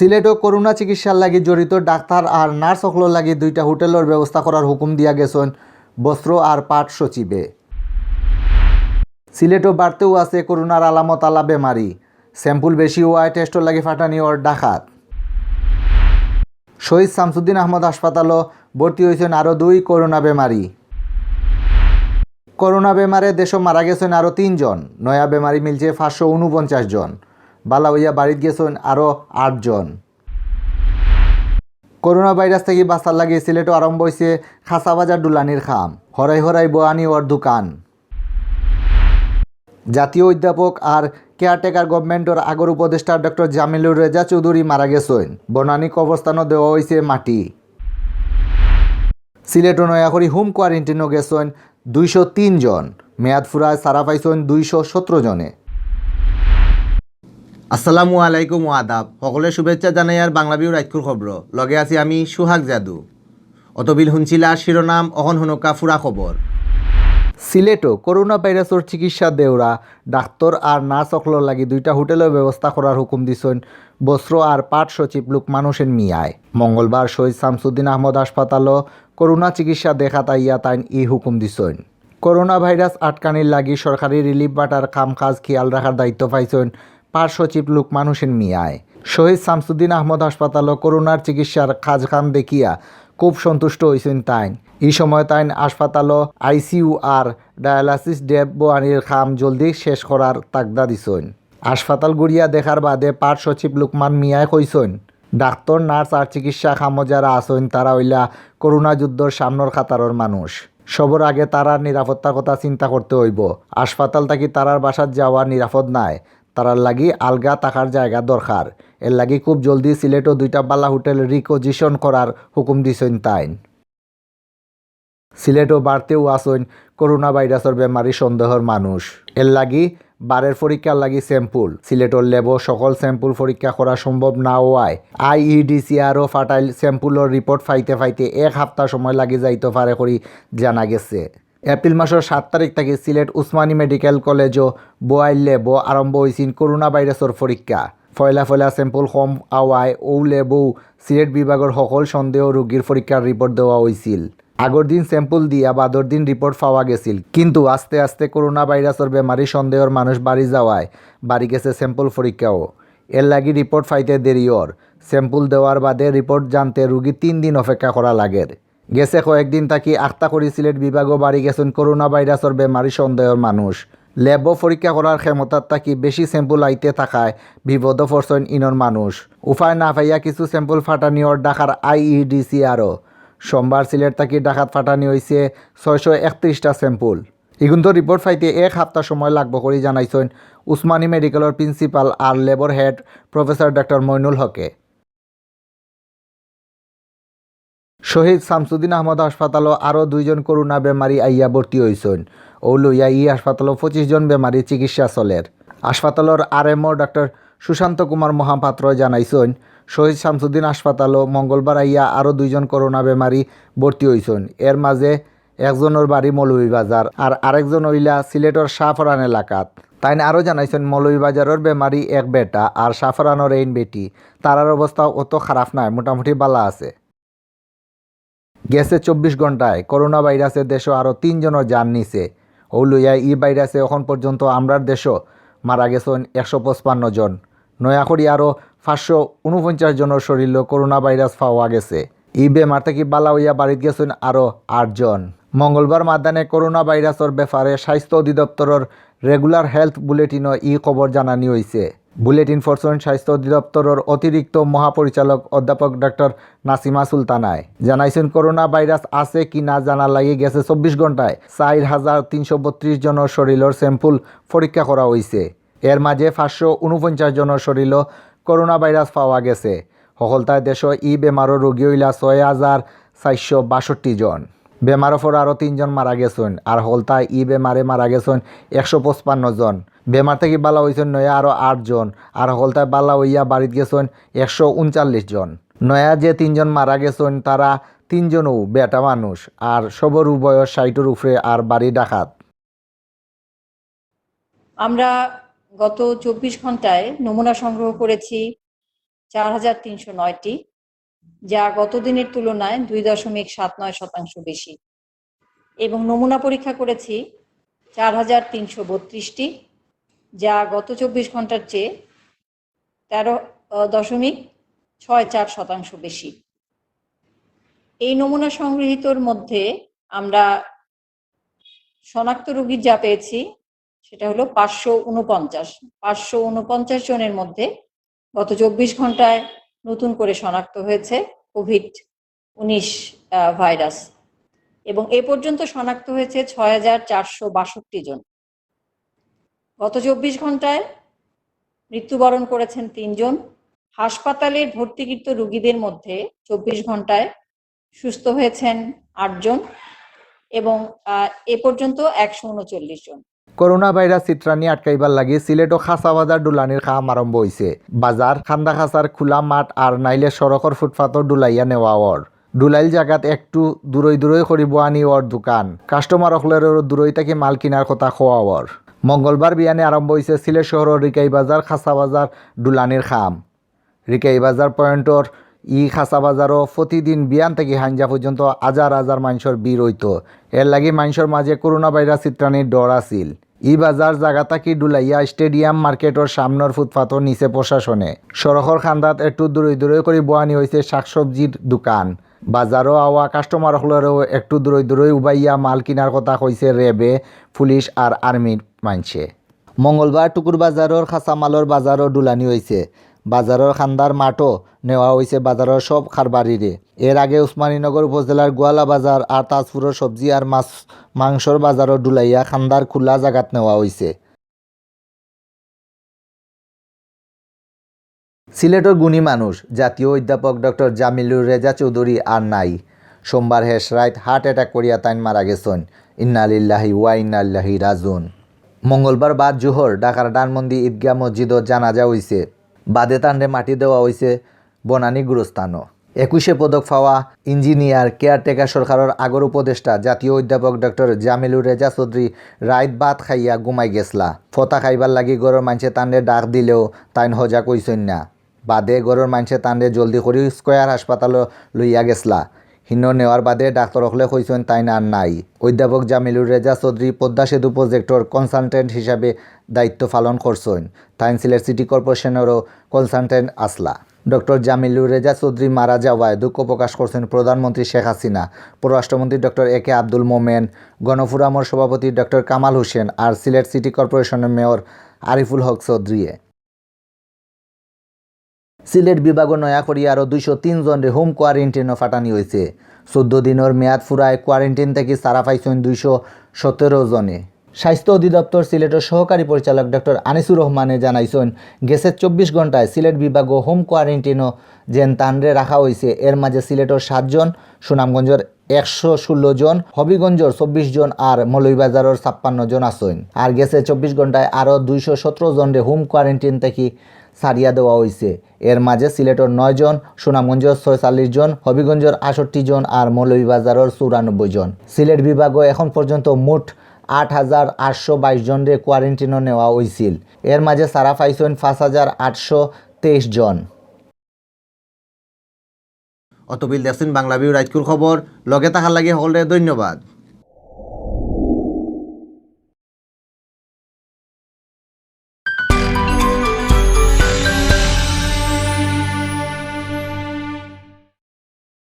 সিলেটও corona চিকিৎসার লাগি জড়িত ডাক্তার আর নার্স সকলের লাগি 2টা হোটেলের ব্যবস্থা করার হুকুম দিয়া গেছেন বস্ত্র আর পাট সচিবে। সিলেটও বাড়তেও আছে করোনার আলামত আলা বেমারি, স্যাম্পুল বেশি হওয়ায় টেস্টর লাগি ফাটানি ওর ডাকাত। শহীদ শামসুদ্দিন আহমদ হাসপাতালও ভর্তি হয়েছেন আরও 2 করোনা বেমারি। করোনা বেমারে দেশও মারা গেছেন আরও 3 জন, নয়া বেমারি মিলছে 549 জন, বালা হইয়া বাড়িত গেছেন আরও 8 জন। করোনা ভাইরাস থেকে বাঁচার লাগে সিলেটও আরম্ভ হয়েছে খাসা বাজার ডুলানির খাম, হরাই হরাই বোয়ানি ওর দোকান। জাতীয় অধ্যাপক আর কেয়ারটেকার গভর্নমেন্টর আগর উপদেষ্টা ডক্টর জামিলুর রেজা চৌধুরী মারা গেছেন, বনানী কবরস্থানও দেওয়া হয়েছে মাটি। সিলেটও নয়াকরি হোম কোয়ারেন্টাইনও গেছেন 203 জন, মেয়াদ ফুরায় সারা পাইছেন 217 জনে। আসসালামু আলাইকুম আদাব, সকলে শুভেচ্ছা জানাই আর বাংলাভিউ রাইতকুর খবর লগে আছি আমি সুহাগ জাদু। অতবিল শুনছিলা শিরোনাম, অহন হনকা ফুরা খবর। সিলেটও করোনা ভাইরাসের চিকিৎসা দেওরা ডাক্তার আর নার্স সকলের লাগি 2টা হোটেলের ব্যবস্থা করার হুকুম দিছেন বস্ত্র আর পাট সচিব লোকমান হোসেন মিয়ায়। মঙ্গলবার শহীদ শামসুদ্দিন আহমদ হাসপাতালও করোনা চিকিৎসা দেখা তাইয়া তাইন এই হুকুম দিছেন। করোনা ভাইরাস আটকানির লাগি সরকারি রিলিফ বাটার কাম কাজ খেয়াল রাখার দায়িত্ব পাইছেন পাট সচিব লোকমান হোসেন মিয়ায়। শহীদ শামসুদ্দিন আহমদ হাসপাতালও করোনার চিকিৎসার কাজ কাম দেখিয়া খুব সন্তুষ্ট হয়েছেন তাইন। এই সময় তাইন হাসপাতালও আইসিইউ আর ডায়ালাসিস ডেব বোয়ানির কাম জলদি শেষ করার তাগদা দিছেন। হাসপাতাল গুড়িয়া দেখার বাদে পাট সচিব লোকমান মিয়ায় কইছেন, ডাক্তার নার্স আর চিকিৎসা কামো যারা আছেন তারা হইলা করোনা যুদ্ধর সামনের কাতারের মানুষ। সবর আগে তারার নিরাপত্তার কথা চিন্তা করতে হইব। হাসপাতাল থাকি তারার বাসাত যাওয়া নিরাপদ নাই, তারার লাগি আলগা থাকার জায়গা দরকার। এর লাগি খুব জলদি সিলেটও 2টা বালা হোটেল রিকোজিশন করার হুকুম দিছেন তাইন। সিলেটও বাড়তেও আসেন করোনা ভাইরাসের বেমারি সন্দেহের মানুষ। এর লাগি বারের পরীক্ষার লাগি স্যাম্পুল সিলেটর ল্যাবও সকল স্যাম্পুল পরীক্ষা করা সম্ভব না হওয়ায় আইইডিসিআরও ফাটাইল স্যাম্পুলের রিপোর্ট ফাইতে 1 সপ্তাহ সময় লাগি যাইতে পারে করি জানা গেছে। এপ্রিল মাসের 7 তারিখ থেকে সিলেট উসমানী মেডিকেল কলেজও বোয়াইল ল্যাবও আরম্ভ হয়েছিল করোনা ভাইরাসের পরীক্ষা। ফয়লা স্যাম্পুল কম আওয়ায় ও ল্যাবও সিলেট বিভাগের সকল সন্দেহ রোগীর পরীক্ষার রিপোর্ট দেওয়া হয়েছিল। আগর দিন স্যাম্পল দিয়া বাদর দিন রিপোর্ট পাওয়া গেছিল, কিন্তু আস্তে আস্তে করোনা ভাইরাসের বেমারি সন্দেহের মানুষ বাড়ি যাওয়ায় বাড়ি গেছে স্যাম্পল পরীক্ষাও। এর লাগি রিপোর্ট পাইতে দেরি ওর। স্যাম্পল দেওয়ার বাদে রিপোর্ট জানতে রুগী 3 দিন অপেক্ষা করা লাগের। গেছে কয়েকদিন থাকি আখতা করি সিলেট বিভাগও বাড়ি গেছেন করোনা ভাইরাসের বেমারি সন্দেহের মানুষ। ল্যাবও পরীক্ষা করার ক্ষমতার থাকি বেশি স্যাম্পল আইতে থাকায় বিপদ পড়ছেন ইনর মানুষ। উপায় না পাইয়া কিছু স্যাম্পল ফাটানিওর ঢাকার আইইডিসিআরও। সোমবার সিলেট থাকি ডাকাত ফাটানি হয়েছে 631টা স্যাম্পল। এগুলো রিপোর্ট পাইতে 1 সপ্তাহ সময় লাগবে করে জানাইছেন উসমানী মেডিকেলের প্রিন্সিপাল আর labour head professor doctor Moinul হকে। শহীদ শামসুদ্দিন আহমদ হাসপাতালও আরও 2 জন করোনা বেমারি আইয়া ভর্তি হয়েছেন। ও লইয়া ই হাসপাতালও 25 জন বেমারি চিকিৎসা চলের। হাসপাতালের আরএমও ডক্টর সুশান্ত কুমার মহাপাত্র জানাইছেন, শহীদ শামসুদ্দিন হাসপাতালও মঙ্গলবার আইয়া আরও 2 জন করোনা বেমারি ভর্তি হয়েছেন। এর মাঝে একজনের বাড়ি মৌলভীবাজার আর আরেকজন হইলা সিলেটর শাহফরান এলাকাত। তাই আরও জানাইছেন মৌলভীবাজারের বেমারি এক বেটা আর শাহফরানোর এইন বেটি, তারার অবস্থা অত খারাপ নাই, মোটামুটি বালা আছে। গেছে 24 ঘন্টায় করোনা ভাইরাসের দেশও আরও 3 জনের জান নিছে। ও লইয়া ই ভাইরাসে এখন পর্যন্ত আমরার দেশও মারা গেছেন 155 জন। নয়াকরি আরও 549 জনের শরীরেও করোনা ভাইরাস পাওয়া গেছে। ই বেমার থেকে বালা হইয়া বাড়িত গেছেন আরও 8 জন। মঙ্গলবার মাদানে করোনা ভাইরাসের ব্যাপারে স্বাস্থ্য অধিদপ্তরের রেগুলার হেলথ বুলেটিনও ই খবর জানানি হয়েছে। বুলেটিন ফরছেন স্বাস্থ্য অধিদপ্তরের অতিরিক্ত মহাপরিচালক অধ্যাপক ডক্টর নাসিমা সুলতানায়। জানাইছেন করোনা ভাইরাস আছে কি না জানার লাগি গেছে 24 ঘন্টায় 4332 জনের শরীরের স্যাম্পল পরীক্ষা করা হয়েছে। এর মাঝে 549 জনের শরীরও করোনা ভাইরাস পাওয়া গেছে। সকলতায় দেশ ই বেমারও রোগী হইলা 6462 জন। বেমার ওপর আরও 3 জন মারা গেছেন আর হলতায় ই বেমারে মারা গেছেন 155 জন। বেমার থেকে বালা হয়েছেন নয়া আরও 8 জন আর হলতায় বালা হইয়া বাড়িত গেছেন 139 জন। নয়া যে 3 জন মারা গেছেন তারা 3 জনও বেটা মানুষ আর সবর বয়স 60-এর উপরে আর বাড়ি ডাকাত। আমরা গত 24 ঘন্টায় নমুনা সংগ্রহ করেছি 4,309টি, যা গত দিনের তুলনায় 2.79% বেশি, এবং নমুনা পরীক্ষা করেছি 4,332টি, যা গত 24 ঘন্টার চেয়ে 13.64% বেশি। এই নমুনা সংগৃহীতর মধ্যে আমরা শনাক্ত রোগী যা পেয়েছি সেটা হলো 549 জনের মধ্যে গত 24 ঘন্টায় নতুন করে শনাক্ত হয়েছে কোভিড-19 ভাইরাস, এবং এ পর্যন্ত শনাক্ত হয়েছে 6,462 জন। গত 24 ঘন্টায় মৃত্যুবরণ করেছেন 3 জন। হাসপাতালের ভর্তিকৃত রোগীদের মধ্যে 24 ঘন্টায় সুস্থ হয়েছেন 8 জন, এবং এ পর্যন্ত 139 জন। করোনা ভাইরাস চিত্রানি আটকাইবার লাগি সিলেট ও খাসা বাজার ডুলানির কাম আরম্ভ হয়েছে। বাজার, খান্দা খাসার খোলা মাঠ আর নাইলে সড়কর ফুটপাতর ডুলাইয়া নেওয়া ওর। ডুলাইল জাগাত একটু দূরই করিব আনি ওর দোকান। কাস্টমার অকলের দূরই থাকি মাল কিনার কথা খোয়া ওর। মঙ্গলবার বিয়ানে আরম্ভ হয়েছে সিলেট শহরের রিকাই বাজার, খাসা বাজার ডুলানির খাম। রিকাই বাজার পয়েন্টর খাসা বাজারও প্রতিদিন বিয়ান থেকে হাঞ্জা পর্যন্ত হাজার মানুষের ভিড় হইতো। এর লাগি মানুষের মাঝে করোনা ভাইরাস চিত্রানির ডর আছিল। বাজার জায়গা থাকি ডুলাইয়া স্টেডিয়াম মার্কেটর সামনের ফুটপাতর নিচে প্রশাসনে। সড়কর খান্দাত একটু দূরই করে বোয়ানি হয়েছে শাকসবজির দোকান। বাজারও আওয়া কাস্টমার হলেও একটু দূরই উবাইয়া মাল কিনার কথা কইছে রেবে, পুলিশ আর আর্মির মানছে। মঙ্গলবার টুকুর বাজারের খাসামালর বাজারও ডুলানি হয়েছে। বাজারের খান্দার মাঠও নেওয়া হয়েছে বাজারের সব খারবারিরে। এর আগে উসমানীনগর উপজেলার গোয়ালা বাজার আর তাজপুরের সবজি আর মাংসর বাজারও ডুলাইয়া খান্দার খোলা জাগাত নেওয়া হয়েছে। সিলেটের গুণী মানুষ জাতীয় অধ্যাপক ডক্টর জামিলুর রেজা চৌধুরী আর নাই। সোমবার হেস রাত হার্ট অ্যাটাক করিয়া তাইন মারা গেছেন। ইন্না লিল্লাহি ওয়া ইন্না ইলাইহি রাজিউন। মঙ্গলবার বাদ জোহর ঢাকার ডানমন্দি ঈদগাহ মসজিদও জানাজা হয়েছে। বাদে তান্ডে মাটি দেওয়া হয়েছে বনানী গুরুস্থানও। 21 পদক পাওয়া ইঞ্জিনিয়ার কেয়ারটেকার সরকারের আগর উপদেষ্টা জাতীয় অধ্যাপক ডক্টর জামিলুর রেজা চৌধুরী রাইত ভাত খাইয়া ঘুমাই গেছলা। ফতা খাইবার লাগি গড়ের মানুষে তান্ডে ডাক দিলেও তাইন হজা কইসেন না। বাদে গড়ের মানুষে তান্ডে জলদি করে স্কয়ার হাসপাতালও লইয়া গেছলা। হিন্ন নেওয়ার বাদে ডাক্তার হলে কইসেন তাইন আর নাই। অধ্যাপক জামিলুর রেজা চৌধুরী পদ্মা সেতু প্রজেক্টর কনসালটেন্ট হিসাবে দায়িত্ব পালন করছেন। তাইন সিলেট সিটি কর্পোরেশনেরও কনসালটেন্ট আসলা। ডক্টর জামিলুর রেজা চৌধুরী মারা যাওয়ায় দুঃখ প্রকাশ করছেন প্রধানমন্ত্রী শেখ হাসিনা, পররাষ্ট্রমন্ত্রী ডক্টর এ কে আব্দুল মোমেন, গণফোরামের সভাপতি ডক্টর কামাল হোসেন আর সিলেট সিটি কর্পোরেশনের মেয়র আরিফুল হক চৌধুরী। সিলেট বিভাগও নয়া করিয়া আরও 203 জনরে হোম কোয়ারেন্টাইনও ফাটানি হয়েছে। 14 দিনের মেয়াদ ফুরায় কোয়ারেন্টাইন থেকে সারা পাইছেন 217 জনে। স্বাস্থ্য অধিদপ্তর সিলেটের সহকারী পরিচালক ডক্টর আনিসুর রহমানে জানাইছেন গেছে 24 ঘন্টায় সিলেট বিভাগও হোম কোয়ারেন্টাইনও যেন তানরে রাখা হয়েছে। এর মাঝে সিলেটের 7 জন, সুনামগঞ্জের 116 জন, হবিগঞ্জের 24 জন আর মৌলভীবাজারের 56 জন আছেন। আর গেছে 24 ঘন্টায় আরও 217 জনরে হোম কোয়ারেন্টাইন থেকে সারিয়া দেওয়া হয়েছে। এর মাঝে সিলেটের 9 জন, সুনামগঞ্জের 46 জন, হবিগঞ্জের 68 জন আর মৌলভীবাজারের 94 জন। সিলেট বিভাগও এখন পর্যন্ত মোট 8,822 জনরে কোয়ারেন্টাইনও নেওয়া হয়েছিল। এর মাঝে সারা পাইছেন 5,823 জন। অতবিল দেখছেন বাংলাভিউ রাইটকুর খবর। লগে থাকার লাগে সকলে ধন্যবাদ।